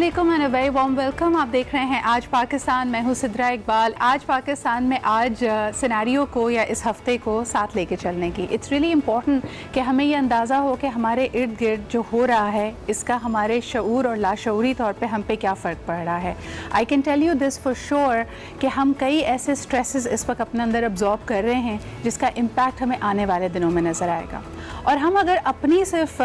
अस्सलामुअलैकुम and a very warm welcome. आप देख रहे हैं आज पाकिस्तान, मैं हूं सिद्रा इकबाल। आज पाकिस्तान में आज सिनेरियो को या इस हफ्ते को साथ लेके चलने की इट्स रियली इम्पॉर्टेंट कि हमें ये अंदाज़ा हो कि हमारे इर्द गिर्द जो हो रहा है इसका हमारे शऊर और लाशऊरी तौर पे हम पे क्या फ़र्क पड़ रहा है। I can tell you this for sure कि हम कई ऐसे स्ट्रेसेस इस वक्त अपने अंदर अब्जॉर्ब कर रहे हैं जिसका इम्पैक्ट हमें आने वाले दिनों में नज़र आएगा। और हम अगर अपनी सिर्फ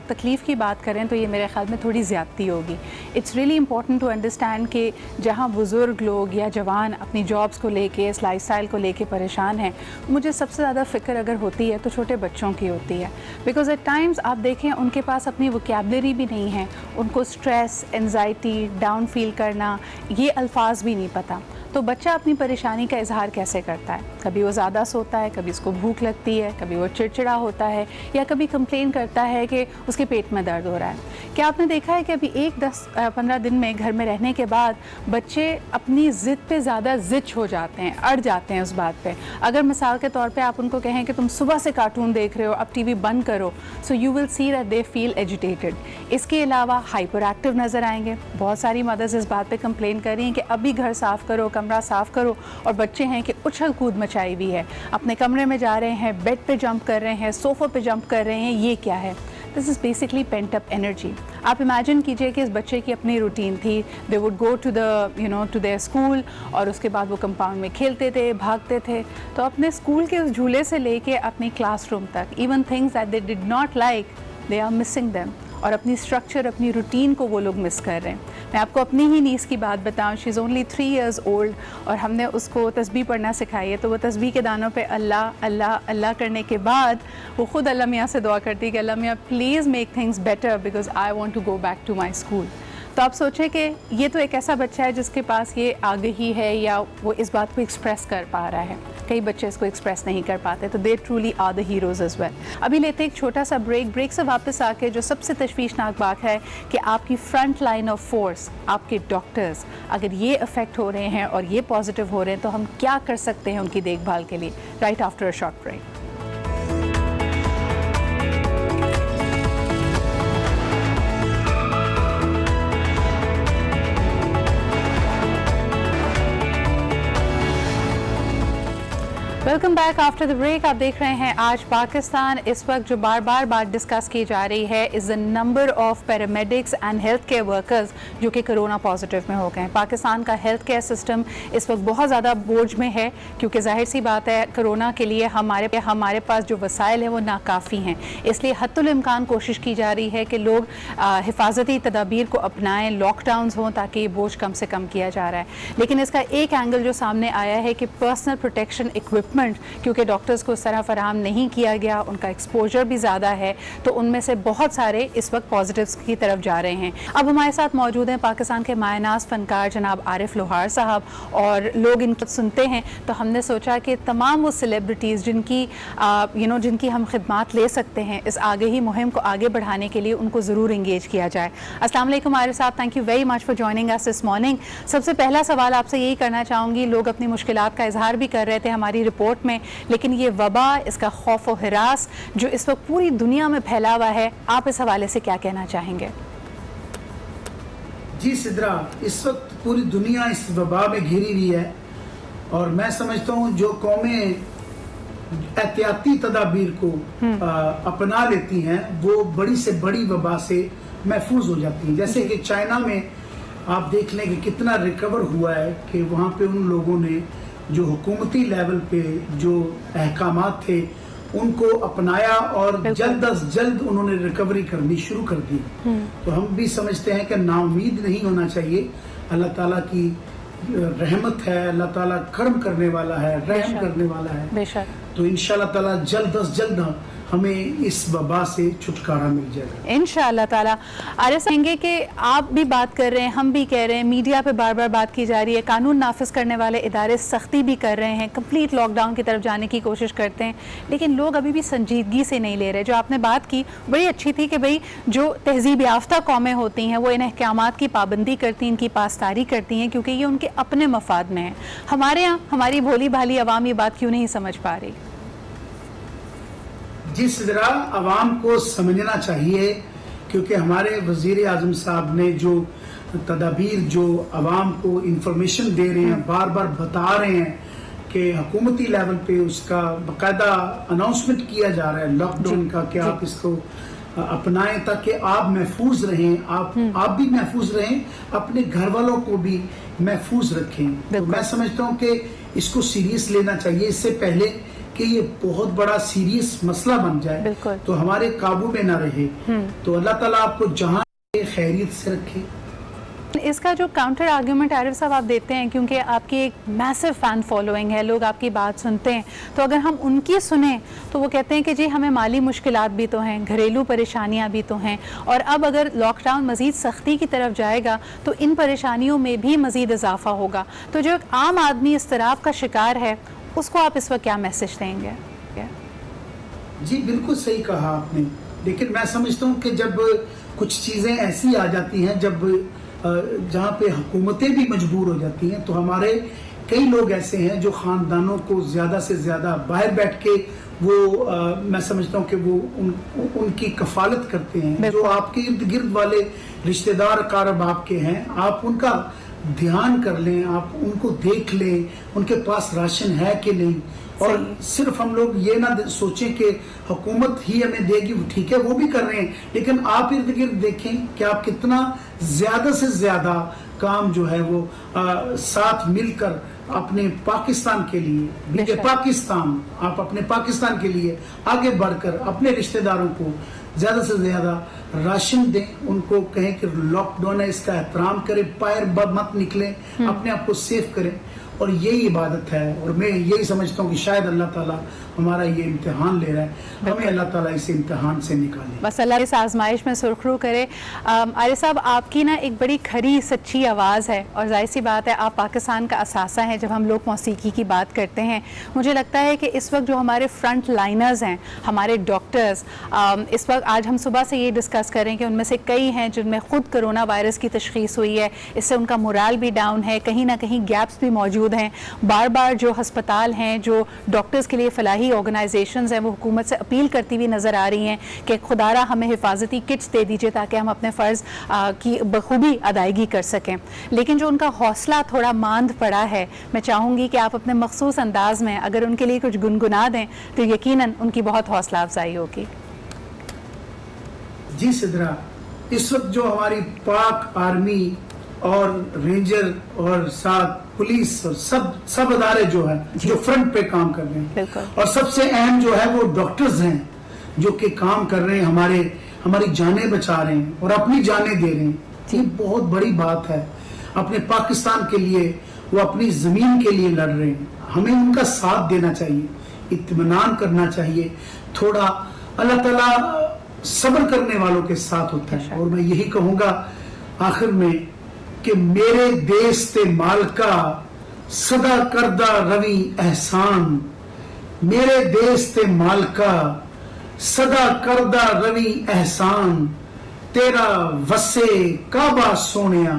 तकलीफ़ की बात करें तो ये मेरे ख्याल में थोड़ी ज़्यादती होगी। It's really important to understand कि जहाँ बुज़ुर्ग लोग या जवान अपनी जॉब्स को लेके, इस लाइफ स्टाइल को लेके परेशान हैं, मुझे सबसे ज़्यादा फ़िक्र अगर होती है तो छोटे बच्चों की होती है। बिकॉज़ एट टाइम्स आप देखें उनके पास अपनी वोकैबुलरी भी नहीं है, उनको स्ट्रेस, एंजाइटी, डाउन फील करना, ये अल्फाज भी नहीं पता। तो बच्चा अपनी परेशानी का इजहार कैसे करता है? कभी वो ज़्यादा सोता है, कभी उसको भूख लगती है, कभी वो चिड़चिड़ा होता है या कभी कंप्लेन करता है कि उसके पेट में दर्द हो रहा है। क्या आपने देखा है कि अभी 10-15 दिन में घर में रहने के बाद बच्चे अपनी ज़िद पे ज़्यादा ज़िद हो जाते हैं, अड़ जाते हैं उस बात पे। अगर मिसाल के तौर पे आप उनको कहें कि तुम सुबह से कार्टून देख रहे हो, अब टीवी बंद करो, so you will see that they feel agitated. इसके अलावा हाइपर एक्टिव नज़र आएंगे। बहुत सारी मदर्स इस बात पे कंप्लेन कर रही हैं कि अभी घर साफ़ करो, कमरा साफ़ करो, और बच्चे हैं कि उछल कूद मचाई हुई है, अपने कमरे में जा रहे हैं, बेड पे जंप कर रहे हैं, सोफ़े पे जंप कर रहे हैं। ये क्या है? This is basically pent up energy. आप इमेजिन कीजिए कि इस बच्चे की अपनी रूटीन थी, they would go to to their school और उसके बाद वो कंपाउंड में खेलते थे, भागते थे। तो अपने स्कूल के उस झूले से लेके अपनी क्लासरूम तक, even things that they did not like, they are missing them. और अपनी स्ट्रक्चर, अपनी रूटीन को वो लोग मिस कर रहे हैं। मैं आपको अपनी ही नीस की बात बताऊं, she is only 3 years old, और हमने उसको तस्बीह पढ़ना सिखाई है। तो वो तस्बीह के दानों पे अल्लाह अल्लाह अल्लाह करने के बाद वो ख़ुद अल्लाह मियाँ से दुआ करती है कि अल्लाह मियाँ please make things better because I want to go back to my school. तो आप सोचें कि ये तो एक ऐसा बच्चा है जिसके पास ये आगही है या वो इस बात को एक्सप्रेस कर पा रहा है। कई बच्चे इसको एक्सप्रेस नहीं कर पाते, तो they truly are the heroes as well. अभी लेते एक छोटा सा ब्रेक से वापस आके जो सबसे तशवीशनाक बात है कि आपकी फ्रंट लाइन ऑफ फोर्स, आपके डॉक्टर्स, अगर ये अफेक्ट हो रहे हैं और ये पॉजिटिव हो रहे हैं तो हम क्या कर सकते हैं उनकी देखभाल के लिए। Right after a short break. Welcome back after the break. आप देख रहे हैं आज पाकिस्तान। इस वक्त जो बार बात डिस्कस की जा रही है is the number of paramedics and health care workers जो कि कोरोना पॉजिटिव में हो गए हैं। पाकिस्तान का हेल्थ केयर सिस्टम इस वक्त बहुत ज़्यादा बोझ में है, क्योंकि जाहिर सी बात है कोरोना के लिए हमारे पास जो वसाइल हैं वो नाकाफ़ी हैं। इसलिए हद्दुल इम्कान कोशिश की जा रही है कि लोग हिफाजती तदाबीर को अपनाएं, लॉकडाउन्स हों, ताकि ये बोझ कम से कम किया जा रहा है। लेकिन इसका एक एंगल जो सामने आया है कि पर्सनल प्रोटेक्शन इक्विपमेंट, क्योंकि डॉक्टर्स को उस तरह फराहम नहीं किया गया, उनका एक्सपोजर भी ज़्यादा है, तो उनमें से बहुत सारे इस वक्त पॉजिटिव्स की तरफ जा रहे हैं। अब हमारे साथ मौजूद हैं पाकिस्तान के मायनाज़ फ़नकार जनाब आरिफ लोहार साहब, और लोग इनको सुनते हैं तो हमने सोचा कि तमाम वो सेलिब्रिटीज़ जिनकी हम खिदमात ले सकते हैं, इस आगाही मुहिम को आगे बढ़ाने के लिए उनको ज़रूर इंगेज किया जाए। अस्सलाम वालेकुम आरिफ साहब, thank you very much for joining us this morning. सबसे पहला सवाल आपसे यही करना चाहूँगी, लोग अपनी मुश्किलात का इजहार भी कर रहे थे हमारी रिपोर्ट में, लेकिन ये वबा, इसका खौफ व हिरास जो इस वक्त पूरी दुनिया में फैला हुआ है, आप इस हवाले से क्या कहना चाहेंगे? जी सिद्रा, इस वक्त पूरी दुनिया इस वबा में घिरी हुई है, और मैं समझता हूँ जो कौमें एहतियाती तदाबीर को अपना लेती हैं वो बड़ी से बड़ी वबा से महफूज हो जाती हैं। जैसे कि चाइना में आप देख लें कि कितना रिकवर हुआ है कि वहाँ पे उन लोगों ने जो हुकूमती लेवल पे जो अहकामात थे उनको अपनाया और जल्द अज जल्द उन्होंने रिकवरी करनी शुरू कर दी। तो हम भी समझते हैं कि नाउमीद नहीं होना चाहिए। अल्लाह ताला की रहमत है, अल्लाह ताला करम करने वाला है, रहम करने वाला है। तो इंशाअल्लाह ताला जल्द अज जल्द हमें इस वबा से छुटकारा मिल जाएगा इंशाअल्लाह ताला। आरिफ कहेंगे कि आप भी बात कर रहे हैं, हम भी कह रहे हैं, मीडिया पे बार बात की जा रही है, कानून नाफिज करने वाले इदारे सख्ती भी कर रहे हैं, कंप्लीट लॉकडाउन की तरफ जाने की कोशिश करते हैं, लेकिन लोग अभी भी संजीदगी से नहीं ले रहे। जो आपने बात की बड़ी अच्छी थी कि भाई जो तहजीब याफ्ता कौमें होती हैं वो इन अहकामात की पाबंदी करती हैं, इनकी पासदारी करती हैं, क्योंकि ये उनके अपने मफाद में है। हमारे यहाँ हमारी भोली भाली आवाम ये बात क्यों नहीं समझ पा रही? जिस तरह आवाम को समझना चाहिए क्योंकि हमारे वज़ीर आज़म साहब ने जो तदाबीर जो आवाम को इंफॉर्मेशन दे रहे हैं, बार बार बता रहे हैं कि हुकूमती लेवल पे उसका बाकायदा अनाउंसमेंट किया जा रहा है लॉकडाउन का, कि आप इसको अपनाएं ताकि आप महफूज रहें, आप भी महफूज रहें, अपने घर वालों को भी महफूज रखें। तो मैं समझता हूँ कि इसको सीरियस लेना चाहिए, इससे पहले कि ये बहुत बड़ा सीरियस मसला बन जाए तो हमारे काबू में ना रहे। तो अल्लाह ताला आपको जहाँ खैरियत से रखे। इसका जो काउंटर आर्ग्यूमेंट आरिफ साहब आप देते हैं, क्योंकि आपकी एक मैसिव फ़ैन फॉलोइंग है, लोग आपकी बात सुनते हैं, तो अगर हम उनकी सुने तो वो कहते हैं कि जी हमें माली मुश्किलात भी तो हैं, घरेलू परेशानियां भी तो हैं, और अब अगर लॉकडाउन मज़ीद सख्ती की तरफ जाएगा तो इन परेशानियों में भी मज़ीद इजाफा होगा। तो जो एक आम आदमी इज़्तिराब का शिकार है उसको आप इस वक्त क्या मैसेज देंगे? जी बिल्कुल सही कहा आपने, लेकिन मैं समझता हूँ कि जब कुछ चीज़ें ऐसी आ जाती हैं, जब जहाँ पे हुकूमतें भी मजबूर हो जाती हैं, तो हमारे कई लोग ऐसे हैं जो ख़ानदानों को ज़्यादा से ज़्यादा बाहर बैठ के वो मैं समझता हूँ कि वो उनकी कफालत करते हैं। जो आपके इर्द गिर्द वाले रिश्तेदार कारब आपके हैं, आप उनका ध्यान कर लें, आप उनको देख लें, उनके पास राशन है कि नहीं। और सिर्फ हम लोग ये ना सोचें कि हुकूमत ही हमें देगी, ठीक है वो भी कर रहे हैं, लेकिन आप इर्द गिर्द देखें कि आप कितना ज्यादा से ज्यादा काम जो है वो साथ मिलकर अपने पाकिस्तान के लिए, पाकिस्तान आप अपने पाकिस्तान के लिए आगे बढ़कर अपने रिश्तेदारों को ज्यादा से ज्यादा राशन दें, उनको कहें कि लॉकडाउन है इसका एहतराम करें, बाहर मत निकलें, अपने आप को सेफ करें। और यही इबादत है, और मैं यही समझता हूँ कि शायद अल्लाह ताला हमारा ये इम्तिहान ले रहा है, हमें अल्लाह ताला इस इम्तिहान से निकाले, बस अल्लाह इस आजमाइश में सुरखरू करे। आरिफ साहब, आपकी ना एक बड़ी खरी सच्ची आवाज़ है, और जाहिर सी बात है आप पाकिस्तान का असासा हैं। जब हम लोग मौसीकी की बात करते हैं, मुझे लगता है कि इस वक्त जो हमारे फ्रंट लाइनर्स हैं, हमारे डॉक्टर्स, इस वक्त आज हम सुबह से ये डिस्कस करें कि उनमें से कई हैं जिनमें ख़ुद कोरोना वायरस की तशख़ीस हुई है, इससे उनका मोराल भी डाउन है, कहीं ना कहीं गैप्स भी मौजूद हैं। बार बार जो हस्पताल हैं, जो डॉक्टर्स के लिए फलाही ऑर्गेनाइजेशंस हैं, वो हुकूमत से अपील करती हुई नज़र आ रही हैं कि खुदारा हमें हिफाजती किट्स दे दीजिए ताकि हम अपने फ़र्ज़ की बखूबी अदायगी कर सकें। लेकिन जो उनका हौसला थोड़ा मांद पड़ा है, मैं चाहूँगी कि आप अपने मखसूस अंदाज में अगर उनके लिए कुछ गुनगुना दें तो यकीनन उनकी बहुत हौसला अफजाई होगी। जी सिद्रा, इस वक्त जो हमारी पाक आर्मी और रेंजर और साथ पुलिस और सब अदारे जो है जो फ्रंट पे काम कर रहे हैं, और सबसे अहम जो है वो डॉक्टर्स हैं जो कि काम कर रहे हैं, हमारी जानें बचा रहे हैं और अपनी जानें दे रहे हैं। ये बहुत बड़ी बात है। अपने पाकिस्तान के लिए वो अपनी जमीन के लिए लड़ रहे हैं, हमें उनका साथ देना चाहिए, इत्मीनान करना चाहिए। थोड़ा अल्लाह ताला सब्र करने वालों के साथ होता है। और मैं यही कहूंगा आखिर में कि मेरे देश ते मालका सदा करदा रवि एहसान, मेरे देश ते मालका सदा करदा रवि एहसान, तेरा वसे काबा सोनिया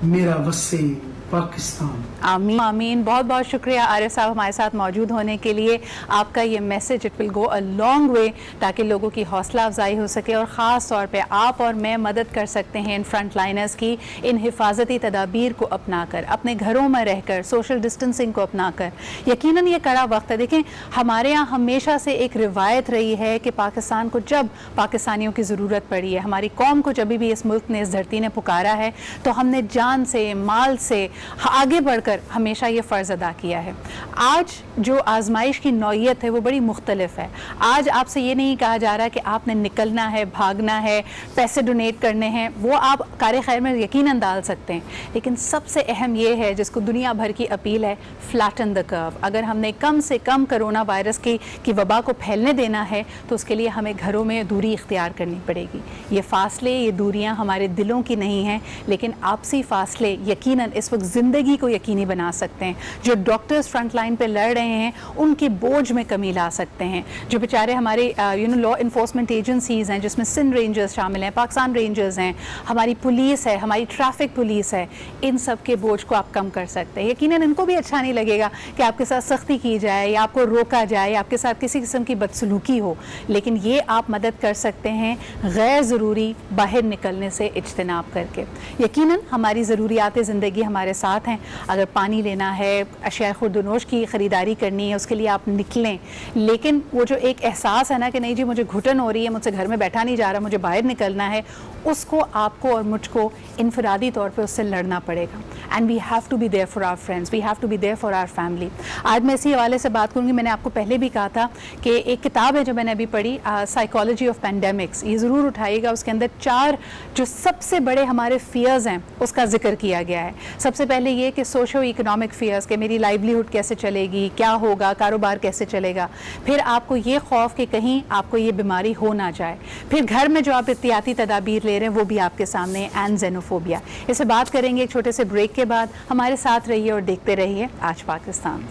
मेरा वसे पाकिस्तान। आमीन आमीन। बहुत बहुत शुक्रिया आरिफ साहब हमारे साथ मौजूद होने के लिए। आपका ये message it will go a long way ताकि लोगों की हौसला अफजाई हो सके, और ख़ास तौर पे आप और मैं मदद कर सकते हैं इन फ्रंट लाइनर्स की, इन हिफाजती तदाबीर को अपना कर, अपने घरों में रहकर, सोशल डिस्टेंसिंग को अपना कर। यकीनन ये कड़ा वक्त है। देखें, हमारे यहाँ हमेशा से एक रिवायत रही है कि पाकिस्तान को जब पाकिस्तानियों की ज़रूरत पड़ी है, हमारी कौम को जब भी इस मुल्क ने, इस धरती ने पुकारा है, तो हमने जान से, माल से आगे बढ़कर हमेशा ये फ़र्ज़ अदा किया है। आज जो आजमाइश की नौइयत है वो बड़ी मुख्तलिफ है। आज आपसे ये नहीं कहा जा रहा कि आपने निकलना है, भागना है, पैसे डोनेट करने हैं, वो आप कार खैर में यकीनन डाल सकते हैं, लेकिन सबसे अहम ये है जिसको दुनिया भर की अपील है, फ्लैटन द कर्व। अगर हमने कम से कम कोरोना वायरस की वबा को फैलने देना है तो उसके लिए हमें घरों में दूरी इख्तियार करनी पड़ेगी। ये फासले, ये दूरियां हमारे दिलों की नहीं हैं, लेकिन आपसी फासले यकीनन इस वक्त ज़िंदगी को यकीनी बना सकते हैं, जो डॉक्टर्स फ्रंट लाइन पे लड़ रहे हैं उनके बोझ में कमी ला सकते हैं, जो बेचारे हमारे लॉ इन्फोर्समेंट एजेंसीज़ हैं जिसमें सिंध रेंजर्स शामिल हैं, पाकिस्तान रेंजर्स हैं, हमारी पुलिस है, हमारी ट्रैफिक पुलिस है, इन सब के बोझ को आप कम कर सकते हैं। यकीनन इनको भी अच्छा नहीं लगेगा कि आपके साथ सख्ती की जाए या आपको रोका जाए या आपके साथ किसी किस्म की बदसलूकी हो, लेकिन ये आप मदद कर सकते हैं गैर ज़रूरी बाहर निकलने से इज्तनाब करके। यकीनन हमारी ज़रूरियात ज़िंदगी हमारे साथ हैं, अगर पानी लेना है, अशिया खुर्दनोश की ख़रीदारी करनी है, उसके लिए आप निकलें, लेकिन वो जो एक एहसास है ना कि नहीं जी मुझे घुटन हो रही है, मुझसे घर में बैठा नहीं जा रहा, मुझे बाहर निकलना है, उसको आपको और मुझको इनफरादी तौर पे उससे लड़ना पड़ेगा। And we have to be there for our friends, we have to be there for our family. आज मैं इसी हवाले से बात करूँगी। मैंने आपको पहले भी कहा था कि एक किताब है जो मैंने अभी पढ़ी, साइकोलॉजी ऑफ पैंडेमिक्स, ये ज़रूर उठाइएगा। उसके अंदर 4 जो सबसे बड़े हमारे फियर्स हैं उसका जिक्र किया गया है। सबसे पहले ये कि सोशो इकोनॉमिक फियर्स, कि मेरी लाइवलीहुड कैसे चलेगी, क्या होगा, कारोबार कैसे चलेगा। फिर आपको ये खौफ कि कहीं आपको ये बीमारी हो ना जाए। फिर घर में जो आप एहतियाती तदाबीर ले रहे हैं वो भी आपके सामने, एंड ज़ेनोफोबिया। इसे बात करेंगे एक छोटे से ब्रेक के बाद। हमारे साथ रहिए और देखते रहिए आज पाकिस्तान।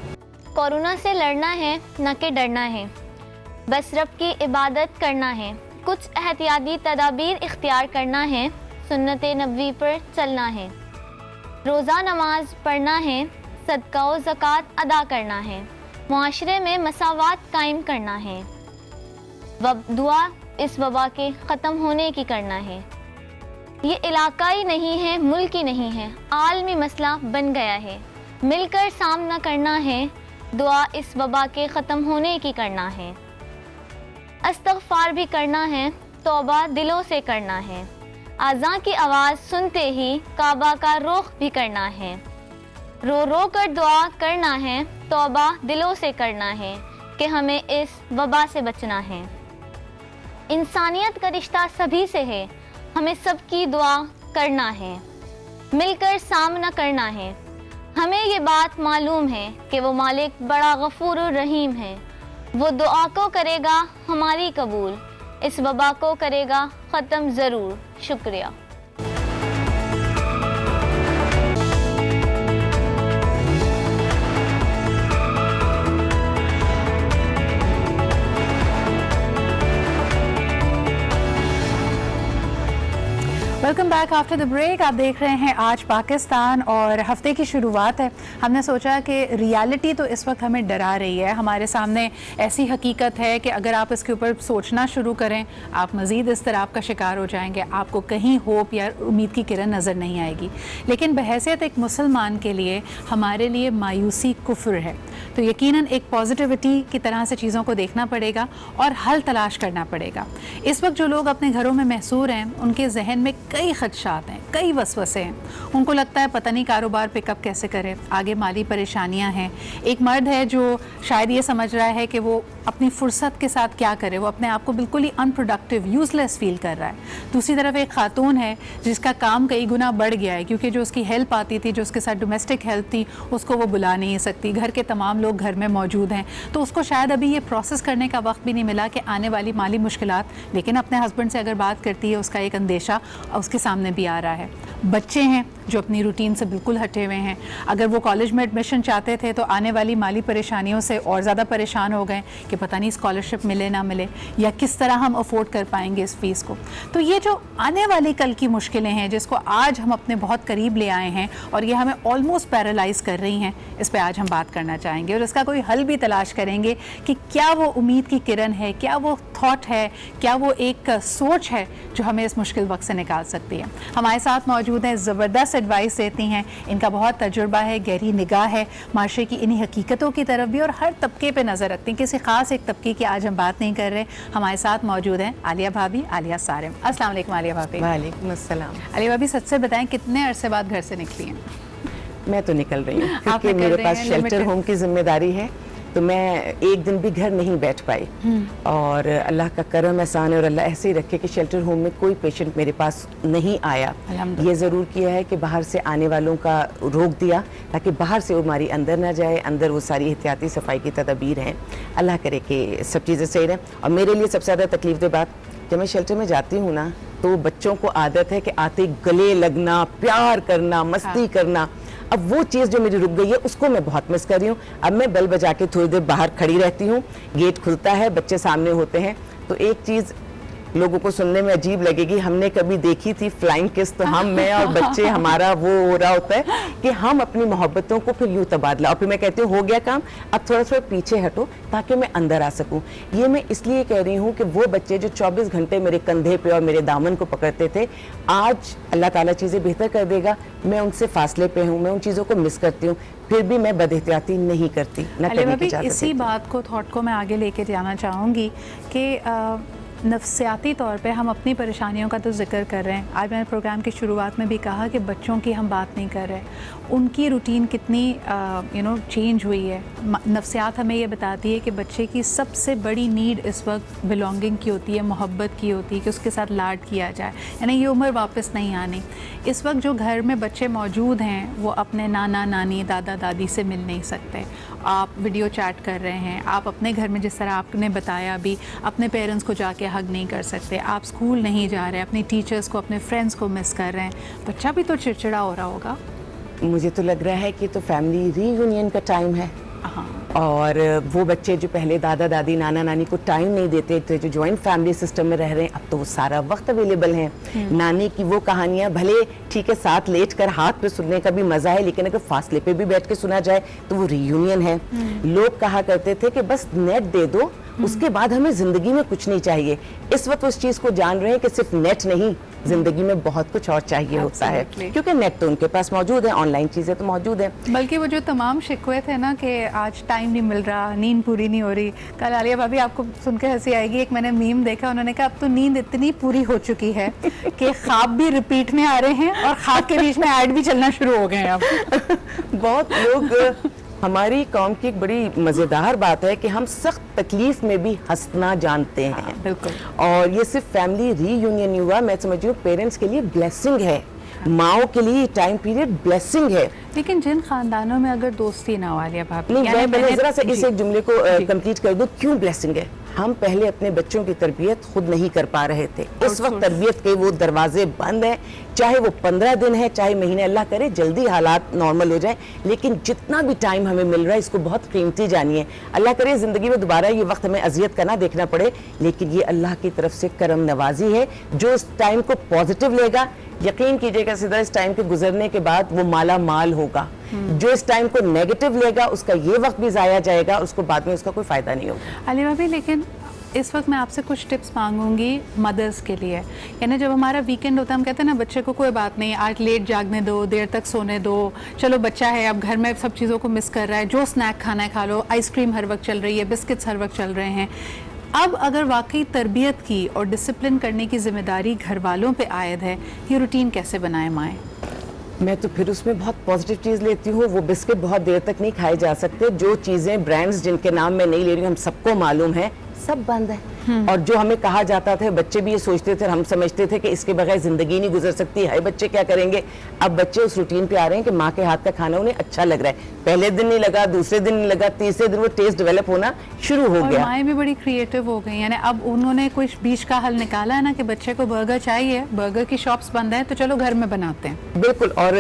कोरोना से लड़ना है न कि डरना है, बस रब की इबादत करना है, कुछ एहतियाती तदाबीर इख्तियार करना है, सुन्नत नबवी पर चलना है, रोज़ा नमाज पढ़ना है, सदका व ज़कात अदा करना है, मुआशरे में मसावात कायम करना है, दुआ इस वबा के ख़त्म होने की करना है। ये इलाकाई नहीं है, मुल्की नहीं है, आलमी मसला बन गया है, मिलकर सामना करना है, दुआ इस वबा के ख़त्म होने की करना है, इस्तग़फ़ार भी करना है, तौबा दिलों से करना है, आज़ान की आवाज़ सुनते ही काबा का रुख भी करना है, रो रो कर दुआ करना है, तौबा दिलों से करना है कि हमें इस वबा से बचना है। इंसानियत का रिश्ता सभी से है, हमें सबकी दुआ करना है, मिलकर सामना करना है। हमें ये बात मालूम है कि वो मालिक बड़ा गफूर और रहीम है, वो दुआ को करेगा हमारी कबूल, इस वबा को करेगा ख़त्म ज़रूर। शुक्रिया। Welcome back after the break. आप देख रहे हैं आज पाकिस्तान और हफ्ते की शुरुआत है। हमने सोचा कि रियलिटी तो इस वक्त हमें डरा रही है, हमारे सामने ऐसी हकीकत है कि अगर आप इसके ऊपर सोचना शुरू करें आप मज़ीद इज़्तिराब का शिकार हो जाएंगे, आपको कहीं होप या उम्मीद की किरण नज़र नहीं आएगी। लेकिन बहैसियत एक मुसलमान के लिए हमारे लिए मायूसी कुफ्र है, तो यकीनन एक पॉजिटिविटी की तरह से चीज़ों को देखना पड़ेगा और हल तलाश करना पड़ेगा। इस वक्त जो लोग अपने घरों में महसूर हैं उनके जहन में कई खदशात हैं, कई वसवसे हैं। उनको लगता है पता नहीं कारोबार पिकअप कैसे करें, आगे माली परेशानियां हैं। एक मर्द है जो शायद ये समझ रहा है कि वो अपनी फुर्सत के साथ क्या करे, वो अपने आप को बिल्कुल ही अनप्रोडक्टिव, यूज़लेस फील कर रहा है। दूसरी तरफ एक खातून है जिसका काम कई गुना बढ़ गया है क्योंकि जो उसकी हेल्प आती थी, जो उसके साथ डोमेस्टिक हेल्प थी, उसको वो बुला नहीं सकती। घर के तमाम लोग घर में मौजूद हैं, तो उसको शायद अभी ये प्रोसेस करने का वक्त भी नहीं मिला कि आने वाली माली मुश्किलात, लेकिन अपने हस्बैंड से अगर बात करती है उसका एक अंदेशा उसके सामने भी आ रहा है। बच्चे हैं जो अपनी रूटीन से बिल्कुल हटे हुए हैं। अगर वो कॉलेज में एडमिशन चाहते थे तो आने वाली माली परेशानियों से और ज़्यादा परेशान हो गए कि पता नहीं स्कॉलरशिप मिले ना मिले या किस तरह हम अफोर्ड कर पाएंगे इस फीस को। तो ये जो आने वाली कल की मुश्किलें हैं जिसको आज हम अपने बहुत करीब ले आए हैं और ये हमें ऑलमोस्ट पैरालाइज कर रही हैं, इस पर आज हम बात करना चाहेंगे और इसका कोई हल भी तलाश करेंगे कि क्या वो उम्मीद की किरण है, क्या वो थॉट है, क्या वो एक सोच है जो हमें इस मुश्किल वक्त से निकाल सकती है। हमारे साथ मौजूद हैं, ज़बरदस्त एडवाइस देती हैं, इनका बहुत तजुर्बा है, गहरी निगाह है माशरे की इन्हीं हकीकतों की तरफ भी और हर तबके पे नज़र रखती हैं। किसी ख़ास एक तबके की आज हम बात नहीं कर रहे। हमारे साथ मौजूद हैं आलिया भाभी, आलिया सारिम। अस्सलाम वालेकुम आलिया भाभी। वालेकुम अस्सलाम। आलिया भाभी सच से बताएं कितने अरसे बाद घर से निकली हैं? मैं तो निकल रही हूँ आप क्योंकि निकल मेरे रही पास हैं, शेल्टर limited। होम की जिम्मेदारी है, तो मैं एक दिन भी घर नहीं बैठ पाई और अल्लाह का करम एहसान है और अल्लाह ऐसे ही रखे कि शेल्टर होम में कोई पेशेंट मेरे पास नहीं आया। ये ज़रूर किया है कि बाहर से आने वालों का रोक दिया ताकि बाहर से वो बीमारी अंदर ना जाए। अंदर वो सारी एहतियाती सफाई की तदबीर हैं। अल्लाह करे कि सब चीज़ें सही रहें। और मेरे लिए सबसे ज़्यादा तकलीफ दे बात, जब मैं शेल्टर में जाती हूँ ना तो बच्चों को आदत है कि आते गले लगना, प्यार करना, मस्ती करना। اب وہ چیز جو میری رک گئی ہے اس کو میں بہت مس کر رہی ہوں. اب میں بیل بجا کے تھوڑی دیر باہر کھڑی رہتی ہوں, گیٹ کھلتا ہے, بچے سامنے ہوتے ہیں, تو ایک چیز لوگوں کو سننے میں عجیب لگے گی, ہم نے کبھی دیکھی تھی فلائنگ کس, تو ہم میں اور بچے ہمارا وہ ہو رہا ہوتا ہے کہ ہم اپنی محبتوں کو پھر یوں تبادلہ, اور پھر میں کہتی ہوں ہو گیا کام, اب تھوڑا تھوڑا پیچھے ہٹو تاکہ میں اندر آ سکوں. یہ میں اس لیے کہہ رہی ہوں کہ وہ بچے جو 24 گھنٹے میرے کندھے پہ اور میرے دامن کو پکڑتے تھے, آج اللہ تعالیٰ چیزیں بہتر کر دے گا, میں ان سے فاصلے پہ ہوں, میں ان چیزوں کو مس کرتی ہوں, پھر بھی میں بد احتیاطی نہیں کرتی, نہ کرنے کی اجازت. اسی بات کو تھاٹ کو میں آگے لے کے جانا چاہوں گی کہ نفسیاتی طور پہ ہم اپنی پریشانیوں کا تو ذکر کر رہے ہیں. آج میں نے پروگرام کی شروعات میں بھی کہا کہ بچوں کی ہم بات نہیں کر رہے, ان کی روٹین کتنی چینج ہوئی ہے. نفسیات ہمیں یہ بتاتی ہے کہ بچے کی سب سے بڑی نیڈ اس وقت بلونگنگ کی ہوتی ہے, محبت کی ہوتی ہے, کہ اس کے ساتھ لاڈ کیا جائے, یعنی یہ عمر واپس نہیں آنی. اس وقت جو گھر میں بچے موجود ہیں وہ اپنے نانا نانی دادا دادی سے مل نہیں سکتے. آپ ویڈیو چیٹ کر رہے ہیں, آپ اپنے گھر میں جس طرح آپ نے بتایا بھی اپنے پیرنٹس کو جا کے ہگ نہیں کر سکتے, آپ اسکول نہیں جا رہے, اپنی ٹیچرز کو اپنے فرینڈس کو مس کر رہے ہیں. بچہ بھی تو چڑچڑا ہو رہا ہوگا. مجھے تو لگ رہا ہے کہ تو فیملی ری یونین کا ٹائم ہے, اور وہ بچے جو پہلے دادا دادی نانا نانی کو ٹائم نہیں دیتے تھے, جو جوائنٹ فیملی سسٹم میں رہ رہے ہیں, اب تو وہ سارا وقت اویلیبل ہیں. نانی کی وہ کہانیاں بھلے ٹھیک ہے ساتھ لیٹ کر ہاتھ پہ سننے کا بھی مزہ ہے, لیکن اگر فاصلے پہ بھی بیٹھ کے سنا جائے تو وہ ری یونین ہے. لوگ کہا کرتے تھے کہ بس نیٹ دے دو, اس کے بعد ہمیں زندگی میں کچھ نہیں چاہیے. اس وقت اس چیز کو جان رہے ہیں کہ صرف نیٹ نہیں, زندگی میں بہت کچھ اور چاہیے ہوتا ہے, کیونکہ نیٹ تو ان کے پاس موجود ہے, آن لائن چیزیں تو موجود ہیں. بلکہ وہ جو تمام شکوے تھے نا کہ آج ٹائم نہیں مل رہا, نیند پوری نہیں ہو رہی, کل عالیہ بھابھی آپ کو سن کے ہنسی آئے گی, ایک میں نے میم دیکھا, انہوں نے کہا اب تو نیند اتنی پوری ہو چکی ہے کہ خواب بھی ریپیٹ میں آ رہے ہیں اور خواب کے بیچ میں ایڈ بھی چلنا شروع ہو گئے ہیں. اب بہت لوگ, ہماری قوم کی ایک بڑی مزیدار بات ہے کہ ہم سخت تکلیف میں بھی ہنسنا جانتے ہیں. بالکل. اور یہ صرف فیملی ری یونین نہیں ہوا, میں سمجھتی ہوں پیرنٹس کے لیے بلیسنگ ہے, ماؤں کے لیے ٹائم پیریڈ بلیسنگ ہے. لیکن جن خاندانوں میں اگر دوستی نہ ہو عالیہ بھابھی, میں پہلے ذرا سے اس ایک جملے کو کمپلیٹ کر دوں, کیوں بلیسنگ ہے. ہم پہلے اپنے بچوں کی تربیت خود نہیں کر پا رہے تھے, اس وقت تربیت کے وہ دروازے بند ہیں, چاہے وہ 15 دن ہے چاہے مہینے, اللہ کرے جلدی حالات نارمل ہو جائیں, لیکن جتنا بھی ٹائم ہمیں مل رہا ہے اس کو بہت قیمتی جانیے. اللہ کرے زندگی میں دوبارہ یہ وقت ہمیں اذیت کا نہ دیکھنا پڑے, لیکن یہ اللہ کی طرف سے کرم نوازی ہے. جو اس ٹائم کو پازیٹیو لے گا, یقین کیجئے گا سیدھا اس ٹائم کے گزرنے کے بعد وہ مالا مال ہوگا. جو اس ٹائم کو نیگیٹو لے گا, اس کا یہ وقت بھی ضائع جائے گا, اس کو بعد میں اس کا کوئی فائدہ نہیں ہوگا. عالیہ بھابھی لیکن اس وقت میں آپ سے کچھ ٹپس مانگوں گی مدرس کے لیے. یعنی جب ہمارا ویکنڈ ہوتا ہے, ہم کہتے ہیں نا بچے کو کوئی بات نہیں, آج لیٹ جاگنے دو, دیر تک سونے دو, چلو بچہ ہے اب گھر میں سب چیزوں کو مس کر رہا ہے, جو سنیک کھانا ہے کھا لو, آئس کریم ہر وقت چل رہی ہے, بسکٹس ہر وقت چل رہے ہیں. اب اگر واقعی تربیت کی اور ڈسپلن کرنے کی ذمہ داری گھر والوں پہ عائد ہے, یہ روٹین کیسے بنائیں مائیں؟ میں تو پھر اس میں بہت پازیٹیو چیز لیتی ہوں. وہ بسکٹ بہت دیر تک نہیں کھائے جا سکتے. جو چیزیں برانڈز جن کے نام میں نہیں لے رہی ہوں, ہم سب کو معلوم ہے سب بند ہے. اور جو ہمیں کہا جاتا تھا, بچے بھی یہ سوچتے تھے, ہم سمجھتے تھے کہ اس کے بغیر زندگی نہیں گزر سکتی ہے, بچے کیا کریں گے. اب بچے اس روٹین پہ آ رہے ہیں کہ ماں کے ہاتھ کا کھانا انہیں اچھا لگ رہا ہے. پہلے دن نہیں لگا, دوسرے دن نہیں لگا, تیسرے دن وہ ٹیسٹ ڈیولپ ہونا شروع ہو گیا. اور مائیں بھی بڑی کریٹو ہو گئی, یعنی اب انہوں نے کچھ بیچ کا حل نکالا ہے نا کہ بچے کو برگر چاہیے, برگر کی شاپس بند ہیں تو چلو گھر میں بناتے ہیں. بالکل. اور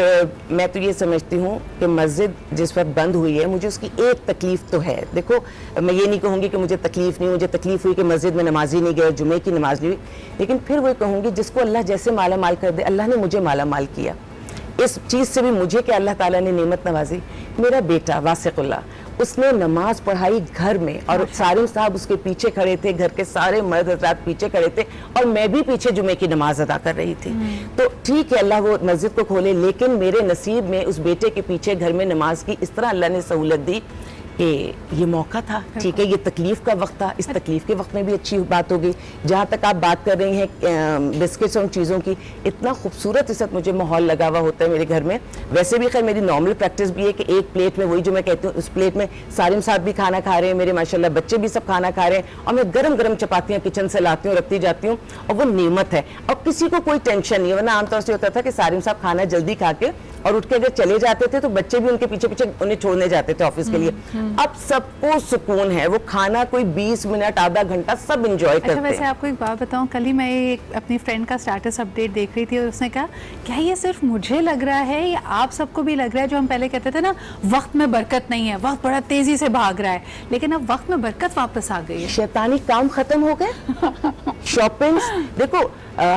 میں تو یہ سمجھتی ہوں کہ مسجد جس وقت بند ہوئی ہے, مجھے اس کی ایک تکلیف تو ہے. دیکھو میں یہ نہیں کہوں گی کہ مجھے تکلیف نہیں, مجھے تکلیف ہوئی کہ مسجد میں نمازی نہیں گئے, جمعے کی نماز نہیں ہوئی, لیکن پھر وہ کہوں گی جس کو اللہ جیسے مالا مال کر دے. اللہ نے مجھے مالا مال کیا, اس چیز سے بھی مجھے کہ اللہ تعالیٰ نے نعمت نوازی. میرا بیٹا واسق اللہ, اس نے نماز پڑھائی گھر میں, اور سارم صاحب اس کے پیچھے کھڑے تھے, گھر کے سارے مرد حضرات پیچھے کھڑے تھے, اور میں بھی پیچھے جمعے کی نماز ادا کر رہی تھی. تو ٹھیک ہے اللہ وہ مسجد کو کھولے, لیکن میرے نصیب میں اس بیٹے کے پیچھے گھر میں نماز کی اس طرح اللہ نے سہولت دی کہ یہ موقع تھا. ٹھیک ہے یہ تکلیف کا وقت تھا, اس تکلیف کے وقت میں بھی اچھی بات ہوگی. جہاں تک آپ بات کر رہی ہیں بسکٹس اور چیزوں کی, اتنا خوبصورت اس وقت مجھے ماحول لگا ہوا ہوتا ہے میرے گھر میں. ویسے بھی خیر میری نارمل پریکٹس بھی ہے کہ ایک پلیٹ میں وہی جو میں کہتی ہوں, اس پلیٹ میں سارم صاحب بھی کھانا کھا رہے ہیں, میرے ماشاءاللہ بچے بھی سب کھانا کھا رہے ہیں, اور میں گرم گرم چپاتیاں کچن سے لاتی ہوں, رکھتی جاتی ہوں, اور وہ نعمت ہے. اور کسی کو کوئی ٹینشن نہیں ہے, ورنہ عام طور سے ہوتا تھا کہ سارم صاحب کھانا جلدی کھا کے اور اٹھ کے اگر چلے جاتے تھے تو بچے بھی ان کے پیچھے پیچھے انہیں چھوڑنے جاتے تھے آفس کے لیے. اب سب کو سکون ہے, وہ کھانا کوئی 20 منٹ آدھا گھنٹہ سب انجوائے کرتے ہیں. ویسے آپ کو ایک بات بتاؤں, کل ہی میں اپنی فرینڈ کا سٹیٹس اپڈیٹ دیکھ رہی تھی اور اس نے کہا کیا یہ صرف مجھے لگ رہا ہے یا آپ سب کو بھی لگ رہا ہے, جو ہم پہلے کہتے تھے نا وقت میں برکت نہیں ہے, وقت بڑا تیزی سے بھاگ رہا ہے, لیکن اب وقت میں برکت واپس آ گئی ہے, شیطانی کام ختم ہو گئے. شاپنگ دیکھو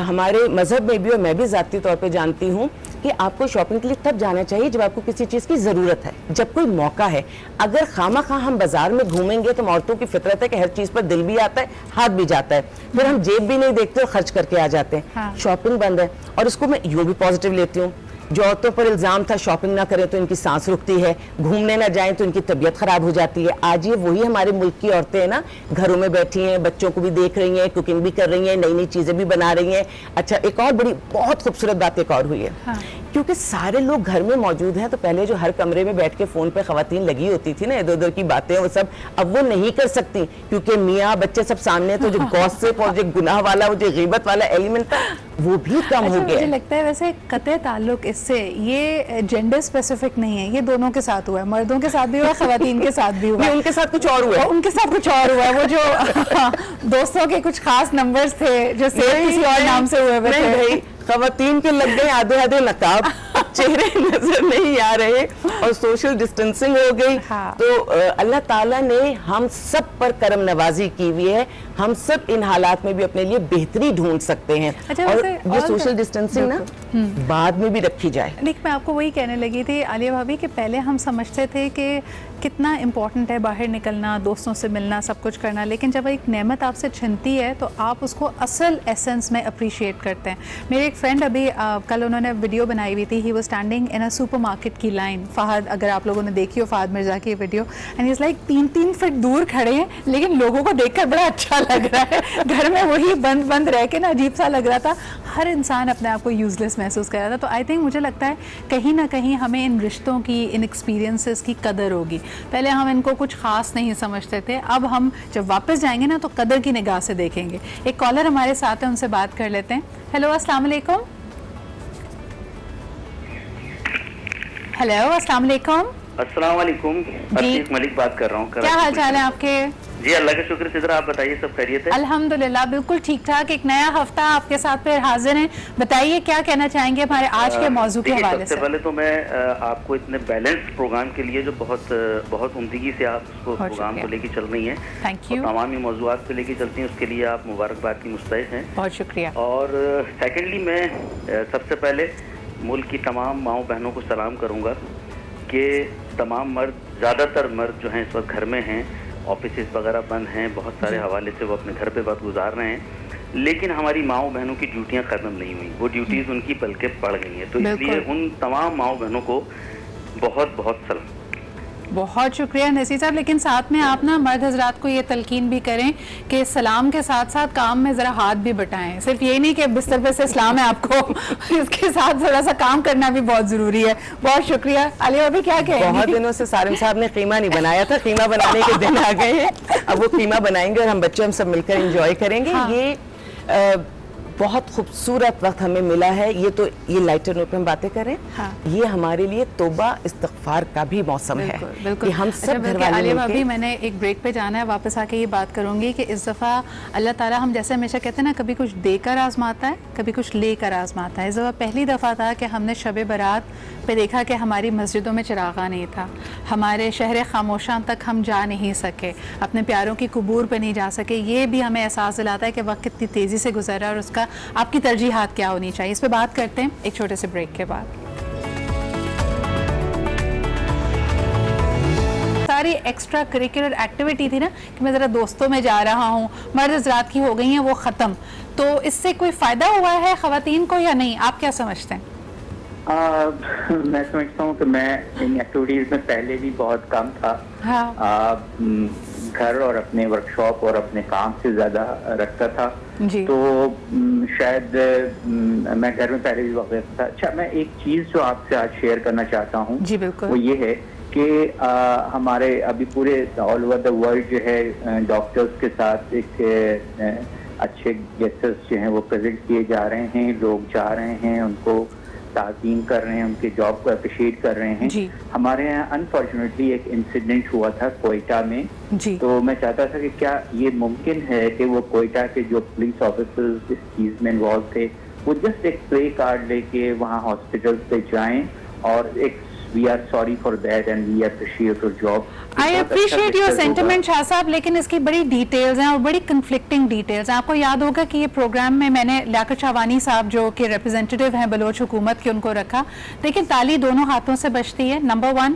ہمارے مذہب میں بھی, اور میں بھی ذاتی طور پہ جانتی ہوں کہ آپ کو شاپنگ کے لیے تب جانا چاہیے جب آپ کو کسی چیز کی ضرورت ہے, جب کوئی موقع ہے. اگر خواہ خواہ ہم بازار میں گھومیں گے تو عورتوں کی فطرت ہے کہ ہر چیز پر دل بھی آتا ہے, ہاتھ بھی جاتا ہے, پھر ہم جیب بھی نہیں دیکھتے اور خرچ کر کے آ جاتے ہیں. شاپنگ بند ہے, اور اس کو میں یوں بھی پازیٹیو لیتی ہوں. جو عورتوں پر الزام تھا شاپنگ نہ کریں تو ان کی سانس رکتی ہے, گھومنے نہ جائیں تو ان کی طبیعت خراب ہو جاتی ہے. آج یہ وہی ہمارے ملک کی عورتیں ہیں نا, گھروں میں بیٹھی ہیں, بچوں کو بھی دیکھ رہی ہیں, کوکنگ بھی کر رہی ہیں, نئی نئی چیزیں بھی بنا رہی ہیں. اچھا ایک اور بڑی بہت خوبصورت بات ایک اور ہوئی ہے, کیونکہ سارے لوگ گھر میں موجود ہیں, تو پہلے جو ہر کمرے میں بیٹھ کے فون پہ خواتین لگی ہوتی تھی نا ادھر ادھر کی باتیں, وہ سب اب وہ نہیں کر سکتی کیونکہ میاں بچے سب سامنے, تو جو گوسپ اور جو گناہ والا, وہ جو غیبت والا ایلیمنٹ تھا وہ بھی کم ہو گیا. مجھے لگتا ہے ویسے قطع تعلق اس سے یہ جینڈر اسپیسیفک نہیں ہے, یہ دونوں کے ساتھ ہوا ہے, مردوں کے ساتھ بھی ہوا, خواتین کے ساتھ بھی ہوا, ان کے ساتھ کچھ اور ہوا ہے, ان کے ساتھ کچھ اور ہوا ہے. وہ جو دوستوں کے کچھ خاص نمبرز تھے جو کسی اور نام سے ہوئے تھے, خواتین کے لگ گئے آدھے آدھے نقاب, چہرے نظر نہیں آ رہے, اور سوشل ڈسٹینسنگ ہو گئی. تو اللہ تعالیٰ نے ہم سب پر کرم نوازی کی ہوئی ہے, ہم سب ان حالات میں بھی اپنے لیے بہتری ڈھونڈ سکتے ہیں. اور یہ سوشل ڈسٹینسنگ نا بعد میں بھی رکھی جائے. لیکن میں آپ کو وہی کہنے لگی تھی عالیہ بھابی کہ پہلے ہم سمجھتے تھے کہ کتنا امپورٹنٹ ہے باہر نکلنا, دوستوں سے ملنا, سب کچھ کرنا, لیکن جب ایک نعمت آپ سے چھنتی ہے تو آپ اس کو اصل ایسنس میں اپریشیٹ کرتے ہیں. میرے ایک فرینڈ ابھی کل انہوں نے ویڈیو بنائی ہوئی تھی, he was standing in a super market کی لائن. فہد, اگر آپ لوگوں نے دیکھی ہو فہد مرزا کی video, and he is like 3 feet دور کھڑے ہیں, لیکن لوگوں کو دیکھ کر بڑا اچھا لگ رہا ہے. گھر میں وہی بند رہ کے نا عجیب سا لگ رہا تھا, ہر انسان اپنے آپ کو یوز لیس محسوس کر رہا تھا. تو آئی تھنک مجھے لگتا ہے کہیں نہ کہیں ہمیں ان رشتوں کی, ان ایکسپیرینسز کی قدر ہوگی. پہلے ہم ان کو کچھ خاص نہیں سمجھتے تھے, اب ہم جب واپس جائیں گے نا تو قدر کی نگاہ سے دیکھیں گے. ایک کالر ہمارے ساتھ ہے, ان سے بات کر لیتے ہیں. ہیلو السلام علیکم. ہیلو السلام علیکم. السلام علیکم, عتیق ملک بات کر رہا ہوں. کیا حال چال ہے آپ کے؟ جی اللہ کا شکر. سدرا آپ بتائیے, سب خیریت ہے؟ الحمدللہ بالکل ٹھیک ٹھاک. ایک نیا ہفتہ آپ کے ساتھ پھر حاضر ہیں, بتائیے کیا کہنا چاہیں گے ہمارے آج کے موضوع کے حوالے سے. سب سے پہلے تو میں آپ کو اتنے بیلنس پروگرام کے لیے جو بہت عمدگی سے آپ اس کو پروگرام کو لے کے چل رہی ہیں, تھینک یو, تمامی موضوعات کو لے کے چلتی ہیں, اس کے لیے آپ مبارکباد کی مستحق ہیں. بہت شکریہ. اور سیکنڈلی میں سب سے پہلے ملک کی تمام ماؤں بہنوں کو سلام کروں گا کہ تمام مرد, زیادہ تر مرد جو ہیں اس وقت گھر میں ہیں, آفیسز وغیرہ بند ہیں, بہت سارے حوالے سے وہ اپنے گھر پہ وقت گزار رہے ہیں, لیکن ہماری ماؤں بہنوں کی ڈیوٹیاں ختم نہیں ہوئی, وہ ڈیوٹیز ان کی بلکہ بڑھ گئی ہیں. تو اس لیے ان تمام ماؤں بہنوں کو بہت بہت سلام. بہت شکریہ نصیر صاحب. لیکن ساتھ میں آپ نا مرد حضرات کو یہ تلقین بھی کریں کہ سلام کے ساتھ ساتھ کام میں ذرا ہاتھ بھی بٹائیں. صرف یہ نہیں کہ بستر پہ سے سلام ہے آپ کو, اس کے ساتھ تھوڑا سا کام کرنا بھی بہت ضروری ہے. بہت شکریہ. عالیہ بھابی کیا کہیں گے؟ بہت دنوں سے سالم صاحب نے قیمہ نہیں بنایا تھا, قیمہ بنانے کے دن آ گئے ہیں. اب وہ قیمہ بنائیں گے اور ہم بچے ہم سب مل کر انجوائے کریں گے. یہ بہت خوبصورت وقت ہمیں ملا ہے. یہ لائٹر نوٹ پہ ہم باتیں کریں, یہ ہمارے لیے توبہ استغفار کا بھی موسم ہے کہ ہم سب گھر والے عالیہ بھابی میں نے ایک بریک پہ جانا ہے, واپس آ کے یہ بات کروں گی کہ اس دفعہ اللہ تعالیٰ, ہم جیسے ہمیشہ کہتے ہیں نا, کبھی کچھ دے کر آزماتا ہے, کبھی کچھ لے کر آزماتا ہے. اس دفعہ پہلی دفعہ تھا کہ ہم نے شب برات پہ دیکھا کہ ہماری مسجدوں میں چراغاں نہیں تھا, ہمارے شہر خاموشاں تک ہم جا نہیں سکے, اپنے پیاروں کی قبور پہ نہیں جا سکے. یہ بھی ہمیں احساس دلاتا ہے کہ وقت کتنی تیزی سے گزر رہا ہے اور اس کا آپ کی ترجیحات کیا ہونی چاہیے. اس پہ بات کرتے ہیں ایک چھوٹے سے بریک کے بعد. ساری ایکسٹرا کریکولر ایکٹیویٹی تھی نا کہ میں ذرا دوستوں میں جا رہا ہوں, مرد حضرات کی ہو گئی ہیں وہ ختم, تو اس سے کوئی فائدہ ہوا ہے خواتین کو یا نہیں, آپ کیا سمجھتے ہیں؟ میں سمجھتا ہوں کہ میں ان ایکٹیویٹیز میں پہلے بھی بہت کم تھا. گھر اور اپنے ورک شاپ اور اپنے کام سے زیادہ رکھتا تھا, تو شاید میں گھر میں پہلے بھی وقت تھا. اچھا, میں ایک چیز جو آپ سے آج شیئر کرنا چاہتا ہوں جی بالکل, وہ یہ ہے کہ ہمارے ابھی پورے آل اوور دا ورلڈ جو ہے ڈاکٹرز کے ساتھ ایک اچھے گیسٹس جو ہیں وہ پریزنٹ کیے جا رہے ہیں, لوگ جا رہے ہیں, ان کو تعظیم کر رہے ہیں, ان کے جاب کو اپریشیٹ کر رہے ہیں. ہمارے یہاں انفارچونیٹلی ایک انسیڈنٹ ہوا تھا کوئٹہ میں, تو میں چاہتا تھا کہ کیا یہ ممکن ہے کہ وہ کوئٹہ کے جو پولیس آفیسرز اس چیز میں انوالو تھے وہ جسٹ ایک پلے کارڈ لے کے وہاں ہاسپٹل پہ جائیں اور ایک we are sorry for that and we appreciate your job. I appreciate your sentiment شاہ صاحب, لیکن اس کی بڑی ڈیٹیلز ہیں اور بڑی کنفلکٹنگ ڈیٹیلز ہیں. آپ کو یاد ہوگا کہ یہ پروگرام میں نے لیاقت شاہوانی صاحب جو کہ ریپرزینٹیو ہیں بلوچ حکومت کے, ان کو رکھا. دیکھیں تالی دونوں ہاتھوں سے بچتی ہے. نمبر 1,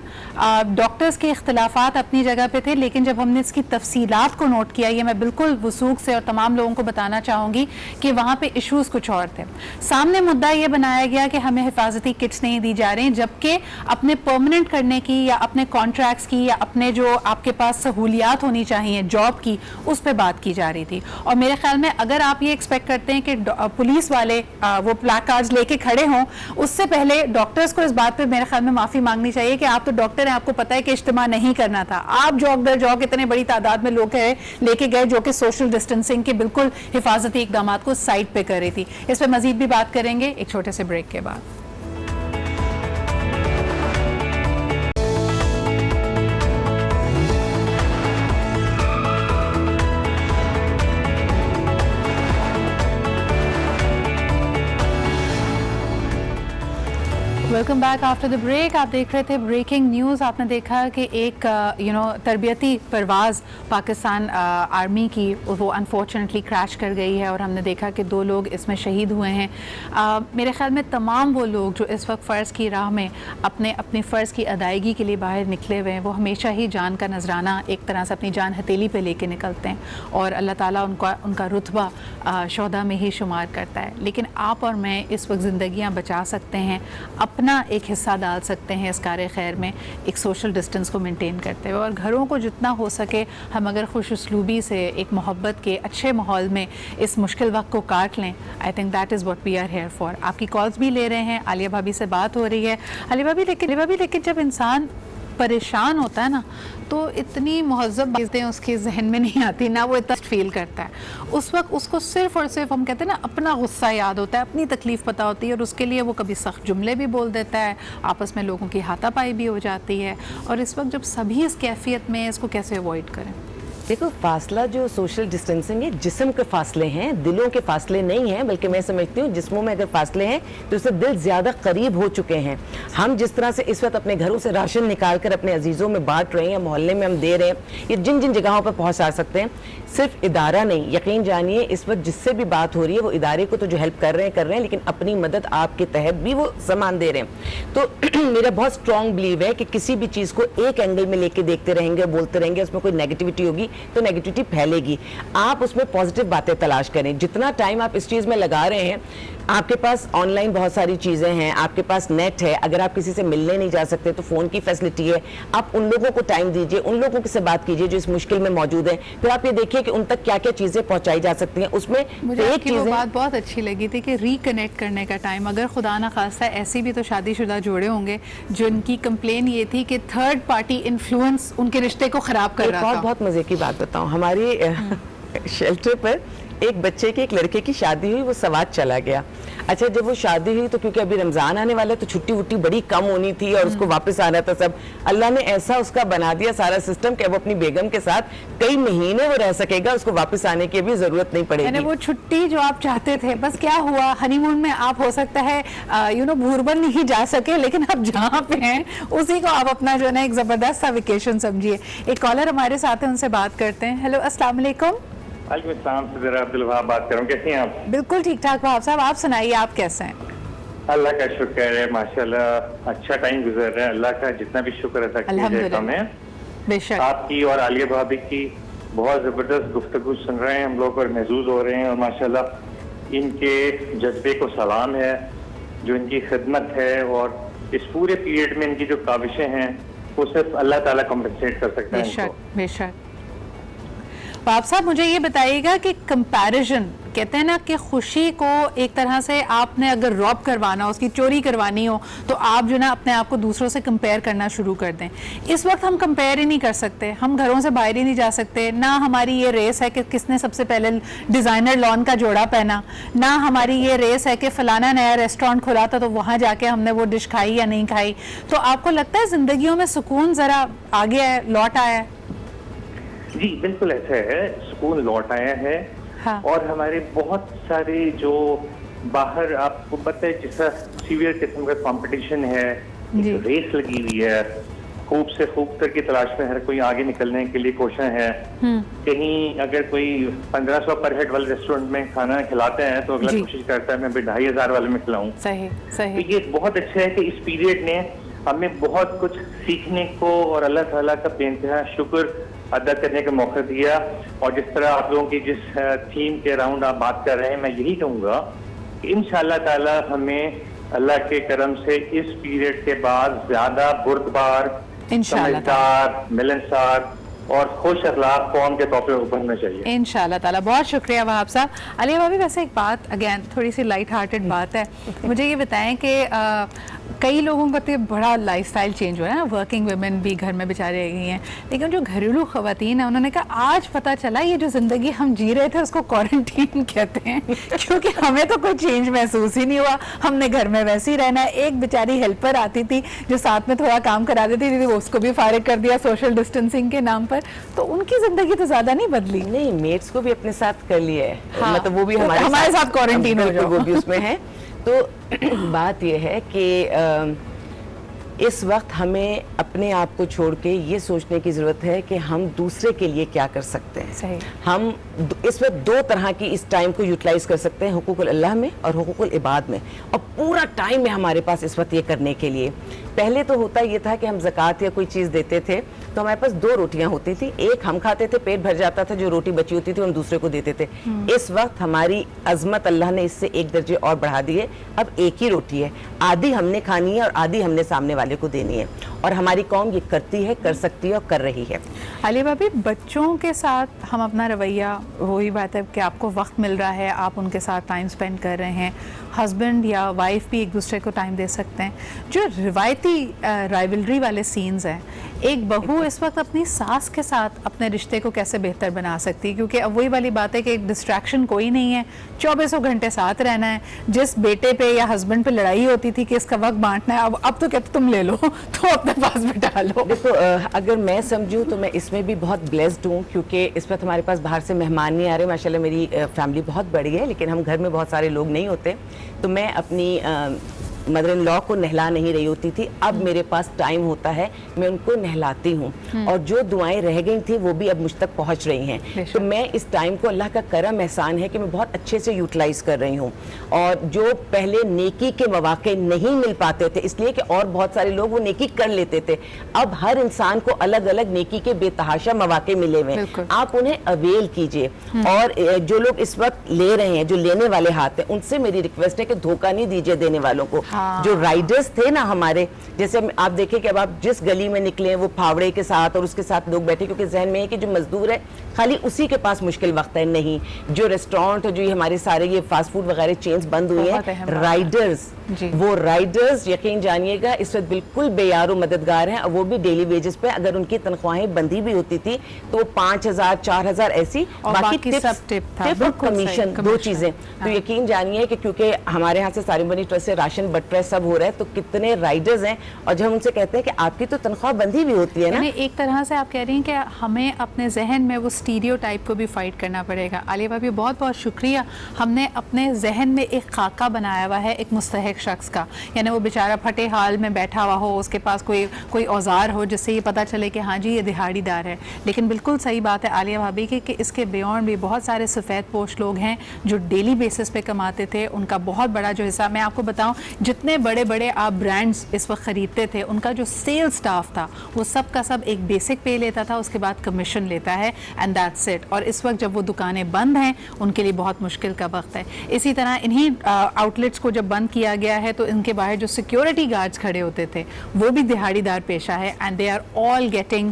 ڈاکٹرز کے اختلافات اپنی جگہ پہ تھے, لیکن جب ہم نے اس کی تفصیلات کو نوٹ کیا, یہ میں بالکل وثوق سے اور تمام لوگوں کو بتانا چاہوں گی کہ وہاں پہ ایشوز کچھ اور تھے. سامنے مدعا یہ بنایا گیا کہ ہمیں حفاظتی کٹس نہیں دی جا رہی, جبکہ اپنے پرماننٹ کرنے کی یا اپنے کانٹریکٹس کی یا اپنے جو آپ کے پاس سہولیات ہونی چاہیے جاب کی, اس پہ بات کی جا رہی تھی. اور میرے خیال میں اگر آپ یہ ایکسپیکٹ کرتے ہیں کہ پولیس والے وہ پلیک کارڈز لے کے کھڑے ہوں, اس سے پہلے ڈاکٹرز کو اس بات پہ میرے خیال میں معافی مانگنی چاہیے کہ آپ تو ڈاکٹر ہیں, آپ کو پتہ ہے کہ اجتماع نہیں کرنا تھا. آپ جوک در جوک اتنے بڑی تعداد میں لوگ لے کے گئے جو کہ سوشل ڈسٹینسنگ کے بالکل حفاظتی اقدامات کو سائڈ پہ کر رہی تھی. اس پہ مزید بھی بات کریں گے ایک چھوٹے سے بریک کے بعد. Welcome back after the break. آپ دیکھ رہے تھے بریکنگ نیوز. آپ نے دیکھا کہ ایک تربیتی پرواز پاکستان آرمی کی وہ انفارچونیٹلی کریش کر گئی ہے, اور ہم نے دیکھا کہ 2 لوگ اس میں شہید ہوئے ہیں. میرے خیال میں تمام وہ لوگ جو اس وقت فرض کی راہ میں اپنے فرض کی ادائیگی کے لیے باہر نکلے ہوئے ہیں, وہ ہمیشہ ہی جان کا نذرانہ ایک طرح سے اپنی جان ہتھیلی پہ لے کے نکلتے ہیں, اور اللہ تعالیٰ ان کا رتبہ شہداء میں ہی شمار کرتا ہے. لیکن آپ اور میں اس وقت زندگیاں بچا سکتے ہیں, اپنا ایک حصہ ڈال سکتے ہیں اس کار خیر میں, ایک سوشل ڈسٹنس کو مینٹین کرتے ہوئے, اور گھروں کو جتنا ہو سکے ہم اگر خوش اسلوبی سے ایک محبت کے اچھے ماحول میں اس مشکل وقت کو کاٹ لیں. I think that is what we are here for. آپ کی کالز بھی لے رہے ہیں. عالیہ بھابی سے بات ہو رہی ہے. عالیہ بھابی لیکن جب انسان پریشان ہوتا ہے نا, تو اتنی مہذب باتیں اس کے ذہن میں نہیں آتی, نہ وہ اتنا فیل کرتا ہے. اس وقت اس کو صرف اور صرف ہم کہتے ہیں نا اپنا غصہ یاد ہوتا ہے, اپنی تکلیف پتہ ہوتی ہے, اور اس کے لیے وہ کبھی سخت جملے بھی بول دیتا ہے, آپس میں لوگوں کی ہاتھا پائی بھی ہو جاتی ہے. اور اس وقت جب سبھی اس کیفیت میں, اس کو کیسے اوائڈ کریں؟ دیکھو فاصلہ جو سوشل ڈسٹینسنگ ہے جسم کے فاصلے ہیں, دلوں کے فاصلے نہیں ہیں, بلکہ میں سمجھتی ہوں جسموں میں اگر فاصلے ہیں تو اس سے دل زیادہ قریب ہو چکے ہیں. ہم جس طرح سے اس وقت اپنے گھروں سے راشن نکال کر اپنے عزیزوں میں بانٹ رہے ہیں, محلے میں ہم دے رہے ہیں, یہ جن جگہوں پر پہنچا سکتے ہیں, صرف ادارہ نہیں, یقین جانیے اس وقت جس سے بھی بات ہو رہی ہے وہ ادارے کو تو جو ہیلپ کر رہے ہیں, لیکن اپنی مدد آپ کے تحت بھی وہ سامان دے رہے ہیں. تو میرا بہت اسٹرانگ بلیو ہے کہ کسی بھی چیز کو ایک اینگل میں لے کے دیکھتے رہیں گے, بولتے رہیں گے, اس میں کوئی نیگیٹیوٹی ہوگی تو نیگیٹیوٹی پھیلے گی. آپ اس میں پازیٹیو باتیں تلاش کریں. جتنا ٹائم آپ اس چیز میں لگا رہے ہیں, آپ کے پاس آن لائن بہت ساری چیزیں ہیں, آپ کے پاس نیٹ ہے, اگر آپ کسی سے ملنے نہیں جا سکتے تو فون کی فیسلٹی ہے, آپ ان لوگوں کو ٹائم دیجئے, ان لوگوں سے بات کیجئے جو اس مشکل میں موجود ہیں. پھر آپ یہ دیکھیے کہ ان تک کیا کیا چیزیں پہنچائی جا سکتی ہیں. اس میں مجھے آپ کی وہ بات بہت اچھی لگی تھی کہ ریکنیکٹ کرنے کا ٹائم. اگر خدا نہ خواستہ ایسی بھی تو شادی شدہ جوڑے ہوں گے جن کی کمپلین یہ تھی کہ تھرڈ پارٹی انفلوئنس ان کے رشتے کو خراب کر رہا تھا. بہت مزے کی بات بتاؤں, ہماری شیلٹر پر ایک بچے کی, ایک لڑکے کی شادی ہوئی, وہ سوات چلا گیا. اچھا جب وہ شادی ہوئی تو کیونکہ ابھی رمضان آنے والا تو چھٹی وٹی بڑی کم ہونی تھی اور اس کو واپس آنا تھا سب. اللہ نے ایسا اس کا بنا دیا سارا سسٹم کہ وہ اپنی بیگم کے ساتھ کئی مہینے وہ رہ سکے گا, اس کو واپس آنے کی بھی ضرورت نہیں پڑے گی. وہ چھٹی جو آپ چاہتے تھے, بس کیا ہوا, ہنی مون میں آپ ہو سکتا ہے بھوربن نہیں جا سکے, لیکن آپ جہاں پہ ہیں اسی کو آپ اپنا جو ہے نا ایک زبردست سا ویکیشن سمجھیے. ایک کالر ہمارے ساتھ ہیں, ان سے بات کرتے ہیں. ہیلو, السلام علیکم. وعلیکم السلام, صدر عبدالوہاب بات کر رہا ہوں. کیسی ہیں آپ؟ بالکل ٹھیک ٹھاک وہاب صاحب, آپ سنائیے آپ کیسے ہیں؟ اللہ کا شکر ہے, ماشاءاللہ اچھا ٹائم گزر رہا ہے. اللہ کا جتنا بھی شکر ادا کیجیے کم ہے. بے شک آپ کی اور عالیہ بھابی کی بہت زبردست گفتگو سن رہے ہیں ہم لوگ اور محظوظ ہو رہے ہیں, اور ماشاءاللہ ان کے جذبے کو سلام ہے, جو ان کی خدمت ہے, اور اس پورے پیریڈ میں ان کی جو کاوشیں ہیں وہ صرف اللہ تعالیٰ کمپنسیٹ کر سکتا ہے. بے شک بے شک. बाप साहब मुझे ये बताइएगा कि कंपैरिजन, कहते हैं ना कि खुशी को एक तरह से आपने अगर रॉब करवाना, उसकी चोरी करवानी हो, तो आप जो ना अपने आप को दूसरों से कंपेयर करना शुरू कर दें। इस वक्त हम कंपेयर ही नहीं कर सकते, हम घरों से बाहर ही नहीं जा सकते, ना हमारी ये रेस है कि किसने सबसे पहले डिज़ाइनर लॉन का जोड़ा पहना, ना हमारी ये रेस है कि फलाना नया रेस्टोरेंट खुला था तो वहाँ जाके हमने वो डिश खाई या नहीं खाई। तो आपको लगता है ज़िंदगियों में सुकून ज़रा आ गया है, लौट आया है? जी बिल्कुल ऐसा है, सुकून लौट आया है। हाँ। और हमारे बहुत सारे जो बाहर आपको पता है जैसा सीवियर किस्म का कंपटीशन है, रेस लगी हुई है, खूब से खूबतर की तलाश में हर कोई आगे निकलने के लिए कोशिश है। कहीं अगर कोई 1500 पर हेड वाले रेस्टोरेंट में खाना खिलाते हैं तो अगला कोशिश करता है मैं 2500 वाले में खिलाऊं। सही सही। तो ये बहुत अच्छा है कि इस पीरियड ने हमें बहुत कुछ सीखने को और अल्लाह ताला का बेइंतहा शुक्र अदा करने का मौका दिया। और जिस तरह आप लोगों की जिस थीम के अराउंड आप बात कर रहे हैं, मैं यही कहूँगा कि इंशाअल्लाह ताला हमें अल्लाह के करम से इस पीरियड के बाद ज्यादा बुर्दबार, समझदार, मिलनसार और खुश अखलाक कौम के तौर पर उभरना चाहिए इंशाअल्लाह ताला। बहुत शुक्रिया वहाब साहब। अलिया भाभी, वैसे एक बात अगेन थोड़ी सी लाइट हार्टेड बात है, मुझे ये बताएं कि कई लोगों का तो बड़ा लाइफस्टाइल चेंज हुआ है ना, वर्किंग वुमेन भी घर में बेचारे रह गई हैं, लेकिन जो घरेलू ख़वातीन हैं उन्होंने कहा आज पता चला ये जो ज़िंदगी हम जी रहे थे उसको क्वारंटीन कहते हैं, क्योंकि हमें तो कोई चेंज महसूस ही नहीं हुआ, हमने घर में वैसे ही रहना है। एक बेचारी हेल्पर आती थी जो साथ में थोड़ा काम करा देती थी, वो उसको भी फारिग कर दिया सोशल डिस्टेंसिंग के नाम पर, तो उनकी ज़िंदगी तो ज़्यादा नहीं बदली। नहीं, मेट्स को भी अपने साथ कर लिया है। हाँ, मतलब वो भी हमारे साथ क्वारंटीन हो जाओ, वो भी उसमें है। तो बात यह है कि इस वक्त हमें अपने आप को छोड़ के ये सोचने की ज़रूरत है कि हम दूसरे के लिए क्या कर सकते हैं। सही। हम इस वक्त दो तरह की इस टाइम को यूटिलाइज कर सकते हैं, हुकूकुल अल्लाह में और हुकूकुल इबाद में, और पूरा टाइम है हमारे पास इस वक्त ये करने के लिए। पहले तो होता ये था कि हम ज़कात या कोई चीज़ देते थे तो हमारे पास 2 रोटियां होती थी, एक हम खाते थे, पेट भर जाता था, जो रोटी बची होती थी हम दूसरे को देते थे। इस वक्त हमारी अजमत अल्लाह ने इससे 1 दर्जे और बढ़ा दिए, अब एक ही रोटी है, आधी हमने खानी है और आधी हमने सामने वाले को देनी है, और हमारी कौम ये करती है, कर सकती है और कर रही है। अली भाभी, बच्चों के साथ हम अपना रवैया, वही बात है कि आपको वक्त मिल रहा है, आप उनके साथ टाइम स्पेंड कर रहे हैं, हस्बैंड या वाइफ भी एक दूसरे को टाइम दे सकते हैं। जो रिवायती राइवलरी वाले सीन्स हैं, एक बहू इस वक्त अपनी सास के साथ अपने रिश्ते को कैसे बेहतर बना सकती है, क्योंकि अब वही वाली बात है कि एक डिस्ट्रैक्शन कोई नहीं है, 24 घंटे साथ रहना है। जिस बेटे पे या हस्बैंड पे लड़ाई होती थी कि इसका वक्त बांटना है, अब तो कहते तुम ले लो, तो अपने पास बिठा लो। देखो, अगर मैं समझूं तो मैं इसमें भी बहुत ब्लेस्ड हूँ, क्योंकि इस वक्त हमारे पास बाहर से मेहमान नहीं आ रहे। माशाल्लाह मेरी फैमिली बहुत बड़ी है, लेकिन हम घर में बहुत सारे लोग नहीं होते, तो मैं अपनी मदर इन लॉ को नहला नहीं रही होती थी। अब मेरे पास टाइम होता है, मैं उनको नहलाती हूँ, और जो दुआएं रह गई थी वो भी अब मुझ तक पहुँच रही हैं। तो मैं इस टाइम को, अल्लाह का करम एहसान है कि मैं बहुत अच्छे से यूटिलाइज कर रही हूँ। और जो पहले नेकी के मौके नहीं मिल पाते थे, इसलिए कि और बहुत सारे लोग वो नेकी कर लेते थे, अब हर इंसान को अलग अलग नेकी के बेतहाशा मौके मिले हुए हैं, आप उन्हें अवेल कीजिए। और जो लोग इस वक्त ले रहे हैं, जो लेने वाले हाथ हैं, उनसे मेरी रिक्वेस्ट है कि धोखा नहीं दीजिए देने वालों को। जो राइडर्स थे ना हमारे, जैसे आप देखें कि अब आप जिस गली में निकले हैं वो फावड़े के साथ और उसके साथ लोग बैठे, क्योंकि जहन में है कि जो मजदूर है खाली उसी के पास मुश्किल वक्त है। नहीं, जो रेस्टोरेंट, जो ये हमारे सारे ये फास्ट फूड वगैरह चेन्स बंद हुए हैं, राइडर्स, वो राइडर्स यकीन जानिएगा इस वक्त बिल्कुल बेयारो मददगार हैं, और वो भी डेली वेजेस पे। अगर उनकी तनख्वाहें बंधी भी होती थी तो 5000 4000 ऐसी, बाकी टिप और कमीशन, 2 चीजें। तो यकीन जानिए कि क्योंकि हमारे यहाँ से सारी बनी ट्रस्ट से राशन बट सब हो रहा है, तो कितने राइडर्स हैं, और जब उनसे कहते हैं कि आपकी तो तनख्वाह बंधी भी होती है ना। एक तरह से आप कह रही हैं कि हमें अपने जहन में वो स्टीरियोटाइप को भी फाइट करना पड़ेगा। आलिया भाभी, बहुत बहुत शुक्रिया। हमने अपने जहन में एक खाका बनाया हुआ है एक मुस्तहिक शख्स का, यानी वो बेचारा फटे हाल में बैठा हुआ हो, उसके पास कोई औजार हो जिससे ये पता चले कि हाँ जी ये दिहाड़ीदार है। लेकिन बिल्कुल सही बात है आलिया भाभी की कि इसके बियॉन्ड भी बहुत सारे सफ़ेद पोश लोग हैं जो डेली बेसिस पे कमाते थे। उनका बहुत बड़ा जो हिस्सा, मैं आपको बताऊं, जितने बड़े बड़े आप ब्रांड्स इस वक्त ख़रीदते थे, उनका जो सेल स्टाफ था वो सब का सब एक बेसिक पे लेता था, उसके बाद कमीशन लेता है, एंड दैट्स इट। और इस वक्त जब वो दुकानें बंद हैं, उनके लिए बहुत मुश्किल का वक्त है। इसी तरह इन्हीं आउटलेट्स को जब बंद किया گیا ہے تو ان کے باہر جو سیکیورٹی گارڈز کھڑے ہوتے تھے وہ بھی دہاڑی دار پیشہ ہے, and they are all getting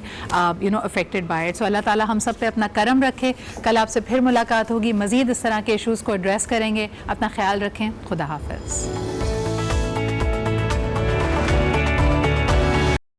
affected by it. So اللہ تعالیٰ ہم سب پہ اپنا کرم رکھے. کل آپ سے پھر ملاقات ہوگی, مزید اس طرح کے ایشوز کو ایڈریس کریں گے. اپنا خیال رکھیں. خدا حافظ.